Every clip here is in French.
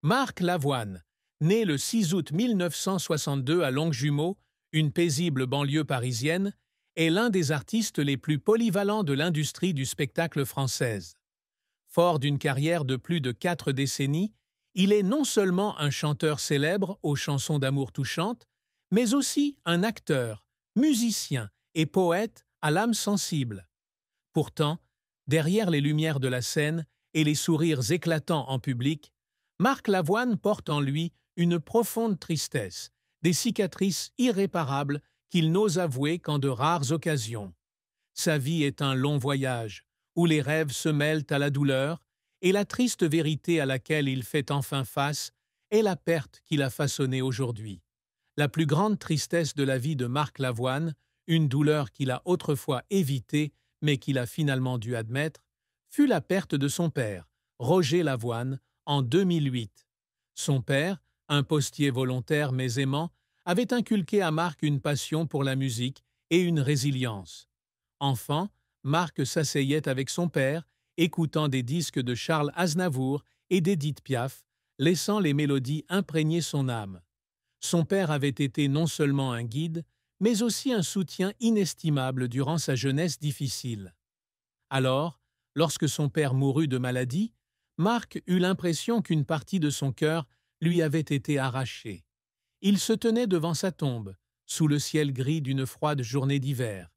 Marc Lavoine, né le 6 août 1962 à Longjumeau, une paisible banlieue parisienne, est l'un des artistes les plus polyvalents de l'industrie du spectacle française. Fort d'une carrière de plus de 4 décennies, il est non seulement un chanteur célèbre aux chansons d'amour touchantes, mais aussi un acteur, musicien et poète à l'âme sensible. Pourtant, derrière les lumières de la scène et les sourires éclatants en public, Marc Lavoine porte en lui une profonde tristesse, des cicatrices irréparables qu'il n'ose avouer qu'en de rares occasions. Sa vie est un long voyage, où les rêves se mêlent à la douleur, et la triste vérité à laquelle il fait enfin face est la perte qu'il a façonnée aujourd'hui. La plus grande tristesse de la vie de Marc Lavoine, une douleur qu'il a autrefois évitée, mais qu'il a finalement dû admettre, fut la perte de son père, Roger Lavoine, en 2008. Son père, un postier volontaire mais aimant, avait inculqué à Marc une passion pour la musique et une résilience. Enfant, Marc s'asseyait avec son père, écoutant des disques de Charles Aznavour et d'Édith Piaf, laissant les mélodies imprégner son âme. Son père avait été non seulement un guide, mais aussi un soutien inestimable durant sa jeunesse difficile. Alors, lorsque son père mourut de maladie, Marc eut l'impression qu'une partie de son cœur lui avait été arrachée. Il se tenait devant sa tombe, sous le ciel gris d'une froide journée d'hiver,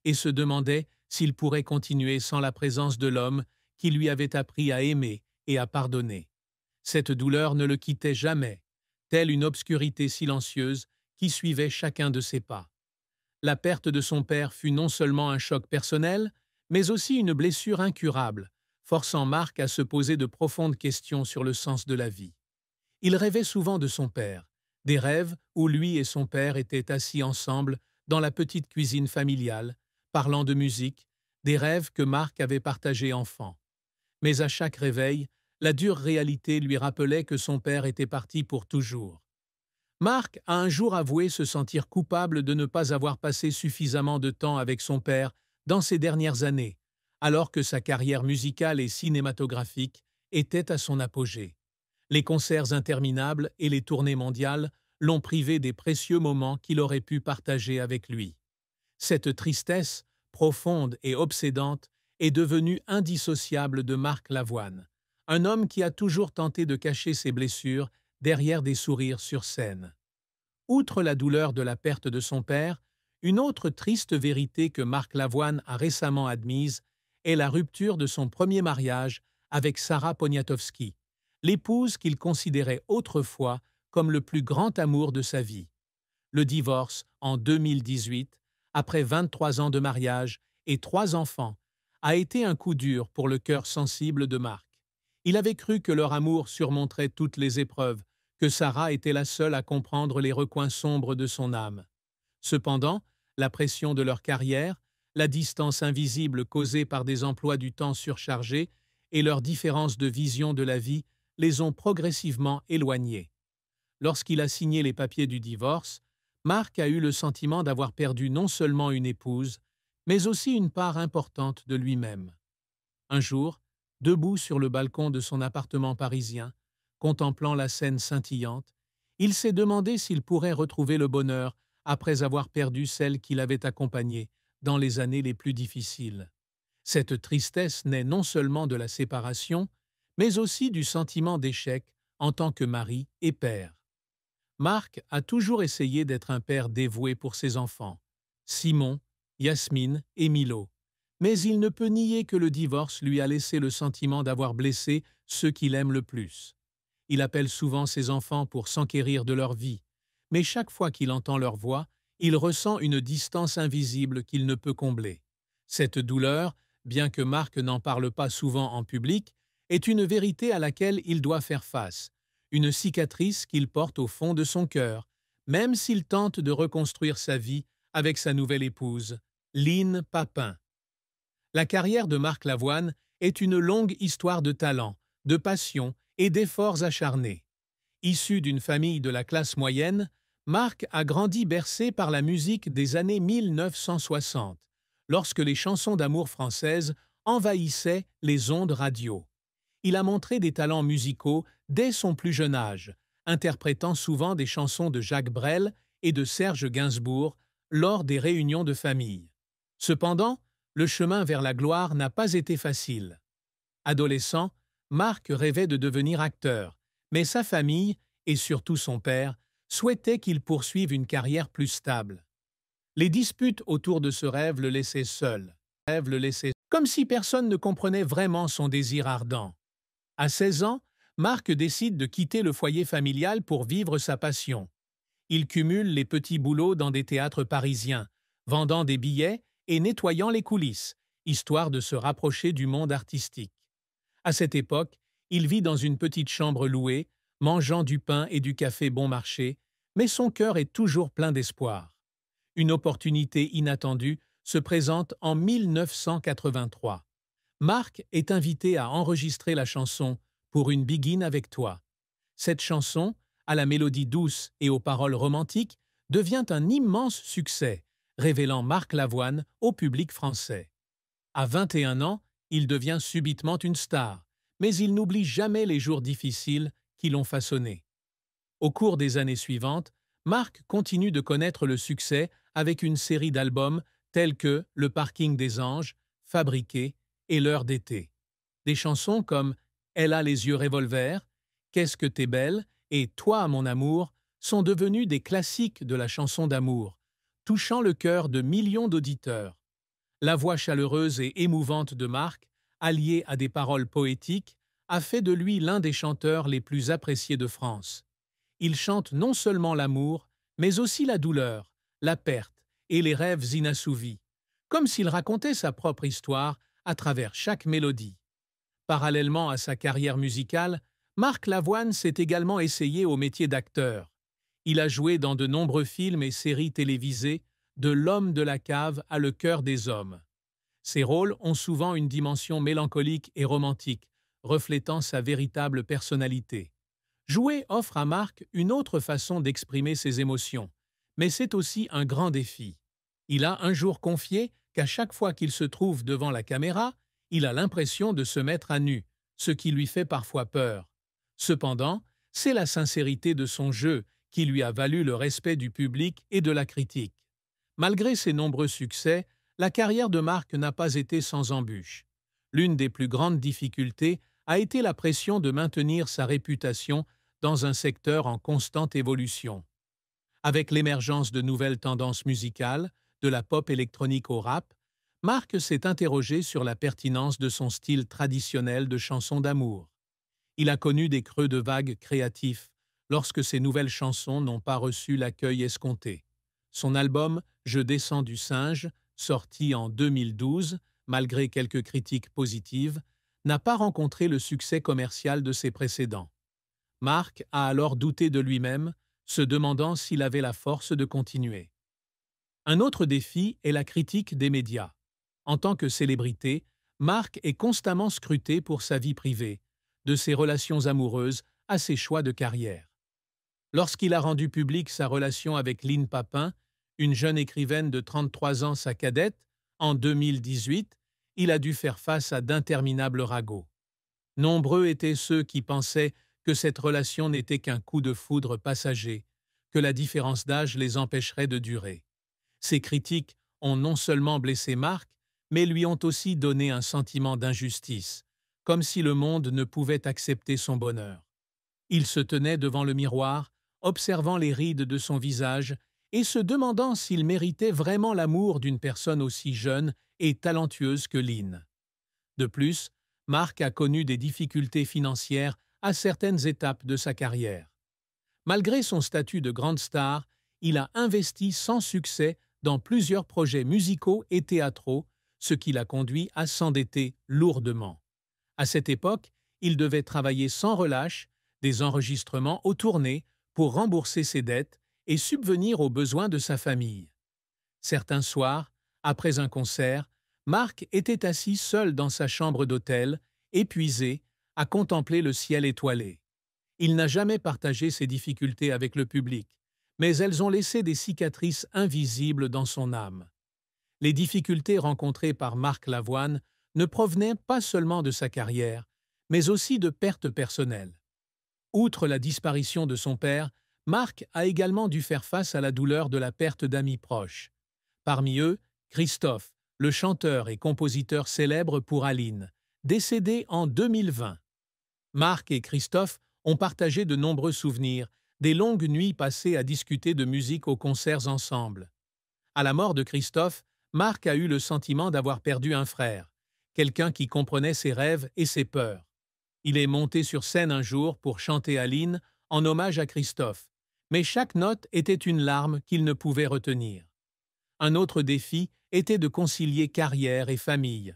et se demandait s'il pourrait continuer sans la présence de l'homme qui lui avait appris à aimer et à pardonner. Cette douleur ne le quittait jamais, telle une obscurité silencieuse qui suivait chacun de ses pas. La perte de son père fut non seulement un choc personnel, mais aussi une blessure incurable, forçant Marc à se poser de profondes questions sur le sens de la vie. Il rêvait souvent de son père, des rêves où lui et son père étaient assis ensemble dans la petite cuisine familiale, parlant de musique, des rêves que Marc avait partagés enfant. Mais à chaque réveil, la dure réalité lui rappelait que son père était parti pour toujours. Marc a un jour avoué se sentir coupable de ne pas avoir passé suffisamment de temps avec son père dans ces dernières années, alors que sa carrière musicale et cinématographique était à son apogée. Les concerts interminables et les tournées mondiales l'ont privé des précieux moments qu'il aurait pu partager avec lui. Cette tristesse, profonde et obsédante, est devenue indissociable de Marc Lavoine, un homme qui a toujours tenté de cacher ses blessures derrière des sourires sur scène. Outre la douleur de la perte de son père, une autre triste vérité que Marc Lavoine a récemment admise est la rupture de son premier mariage avec Sarah Poniatowski, l'épouse qu'il considérait autrefois comme le plus grand amour de sa vie. Le divorce, en 2018, après 23 ans de mariage et 3 enfants, a été un coup dur pour le cœur sensible de Marc. Il avait cru que leur amour surmonterait toutes les épreuves, que Sarah était la seule à comprendre les recoins sombres de son âme. Cependant, la pression de leur carrière, la distance invisible causée par des emplois du temps surchargés et leur différence de vision de la vie les ont progressivement éloignés. Lorsqu'il a signé les papiers du divorce, Marc a eu le sentiment d'avoir perdu non seulement une épouse, mais aussi une part importante de lui-même. Un jour, debout sur le balcon de son appartement parisien, contemplant la scène scintillante, il s'est demandé s'il pourrait retrouver le bonheur après avoir perdu celle qui l'avait accompagné dans les années les plus difficiles. Cette tristesse naît non seulement de la séparation, mais aussi du sentiment d'échec en tant que mari et père. Marc a toujours essayé d'être un père dévoué pour ses enfants, Simon, Yasmine et Milo, mais il ne peut nier que le divorce lui a laissé le sentiment d'avoir blessé ceux qu'il aime le plus. Il appelle souvent ses enfants pour s'enquérir de leur vie, mais chaque fois qu'il entend leur voix, il ressent une distance invisible qu'il ne peut combler. Cette douleur, bien que Marc n'en parle pas souvent en public, est une vérité à laquelle il doit faire face, une cicatrice qu'il porte au fond de son cœur, même s'il tente de reconstruire sa vie avec sa nouvelle épouse, Line Papin. La carrière de Marc Lavoine est une longue histoire de talent, de passion et d'efforts acharnés. Issu d'une famille de la classe moyenne, Marc a grandi bercé par la musique des années 1960, lorsque les chansons d'amour françaises envahissaient les ondes radio. il a montré des talents musicaux dès son plus jeune âge, interprétant souvent des chansons de Jacques Brel et de Serge Gainsbourg lors des réunions de famille. Cependant, le chemin vers la gloire n'a pas été facile. Adolescent, Marc rêvait de devenir acteur, mais sa famille, et surtout son père, souhaitaient qu'il poursuive une carrière plus stable. Les disputes autour de ce rêve le laissaient seul. Comme si personne ne comprenait vraiment son désir ardent. À 16 ans, Marc décide de quitter le foyer familial pour vivre sa passion. Il cumule les petits boulots dans des théâtres parisiens, vendant des billets et nettoyant les coulisses, histoire de se rapprocher du monde artistique. À cette époque, il vit dans une petite chambre louée, mangeant du pain et du café bon marché, mais son cœur est toujours plein d'espoir. Une opportunité inattendue se présente en 1983. Marc est invité à enregistrer la chanson « Pour une biguine avec toi ». Cette chanson, à la mélodie douce et aux paroles romantiques, devient un immense succès, révélant Marc Lavoine au public français. À 21 ans, il devient subitement une star, mais il n'oublie jamais les jours difficiles qui l'ont façonné. Au cours des années suivantes, Marc continue de connaître le succès avec une série d'albums tels que Le Parking des Anges, Fabriqué et L'heure d'été. Des chansons comme Elle a les yeux revolver, Qu'est-ce que t'es belle et Toi mon amour sont devenues des classiques de la chanson d'amour, touchant le cœur de millions d'auditeurs. La voix chaleureuse et émouvante de Marc, alliée à des paroles poétiques, a fait de lui l'un des chanteurs les plus appréciés de France. Il chante non seulement l'amour, mais aussi la douleur, la perte et les rêves inassouvis, comme s'il racontait sa propre histoire à travers chaque mélodie. Parallèlement à sa carrière musicale, Marc Lavoine s'est également essayé au métier d'acteur. Il a joué dans de nombreux films et séries télévisées, de L'homme de la cave à Le cœur des hommes. Ses rôles ont souvent une dimension mélancolique et romantique, reflétant sa véritable personnalité. Jouer offre à Marc une autre façon d'exprimer ses émotions, mais c'est aussi un grand défi. Il a un jour confié qu'à chaque fois qu'il se trouve devant la caméra, il a l'impression de se mettre à nu, ce qui lui fait parfois peur. Cependant, c'est la sincérité de son jeu qui lui a valu le respect du public et de la critique. Malgré ses nombreux succès, la carrière de Marc n'a pas été sans embûches. L'une des plus grandes difficultés a été la pression de maintenir sa réputation dans un secteur en constante évolution. Avec l'émergence de nouvelles tendances musicales, de la pop électronique au rap, Marc s'est interrogé sur la pertinence de son style traditionnel de chanson d'amour. Il a connu des creux de vagues créatifs lorsque ses nouvelles chansons n'ont pas reçu l'accueil escompté. Son album « Je descends du singe », sorti en 2012, malgré quelques critiques positives, n'a pas rencontré le succès commercial de ses précédents. Marc a alors douté de lui-même, se demandant s'il avait la force de continuer. Un autre défi est la critique des médias. En tant que célébrité, Marc est constamment scruté pour sa vie privée, de ses relations amoureuses à ses choix de carrière. Lorsqu'il a rendu public sa relation avec Lynne Papin, une jeune écrivaine de 33 ans sa cadette, en 2018, il a dû faire face à d'interminables ragots. Nombreux étaient ceux qui pensaient que cette relation n'était qu'un coup de foudre passager, que la différence d'âge les empêcherait de durer. Ces critiques ont non seulement blessé Marc, mais lui ont aussi donné un sentiment d'injustice, comme si le monde ne pouvait accepter son bonheur. Il se tenait devant le miroir, observant les rides de son visage et se demandant s'il méritait vraiment l'amour d'une personne aussi jeune et talentueuse que Lynne. De plus, Marc a connu des difficultés financières à certaines étapes de sa carrière. Malgré son statut de grande star, il a investi sans succès dans plusieurs projets musicaux et théâtraux, ce qui l'a conduit à s'endetter lourdement. À cette époque, il devait travailler sans relâche, des enregistrements aux tournées pour rembourser ses dettes et subvenir aux besoins de sa famille. Certains soirs, après un concert, Marc était assis seul dans sa chambre d'hôtel, épuisé, à contempler le ciel étoilé. Il n'a jamais partagé ses difficultés avec le public, mais elles ont laissé des cicatrices invisibles dans son âme. Les difficultés rencontrées par Marc Lavoine ne provenaient pas seulement de sa carrière, mais aussi de pertes personnelles. Outre la disparition de son père, Marc a également dû faire face à la douleur de la perte d'amis proches. Parmi eux, Christophe, le chanteur et compositeur célèbre pour Aline, décédé en 2020. Marc et Christophe ont partagé de nombreux souvenirs, des longues nuits passées à discuter de musique aux concerts ensemble. À la mort de Christophe, Marc a eu le sentiment d'avoir perdu un frère, quelqu'un qui comprenait ses rêves et ses peurs. Il est monté sur scène un jour pour chanter Aline en hommage à Christophe, mais chaque note était une larme qu'il ne pouvait retenir. Un autre défi était de concilier carrière et famille.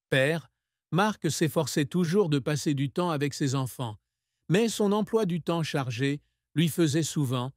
Père, Marc s'efforçait toujours de passer du temps avec ses enfants, mais son emploi du temps chargé lui faisait souvent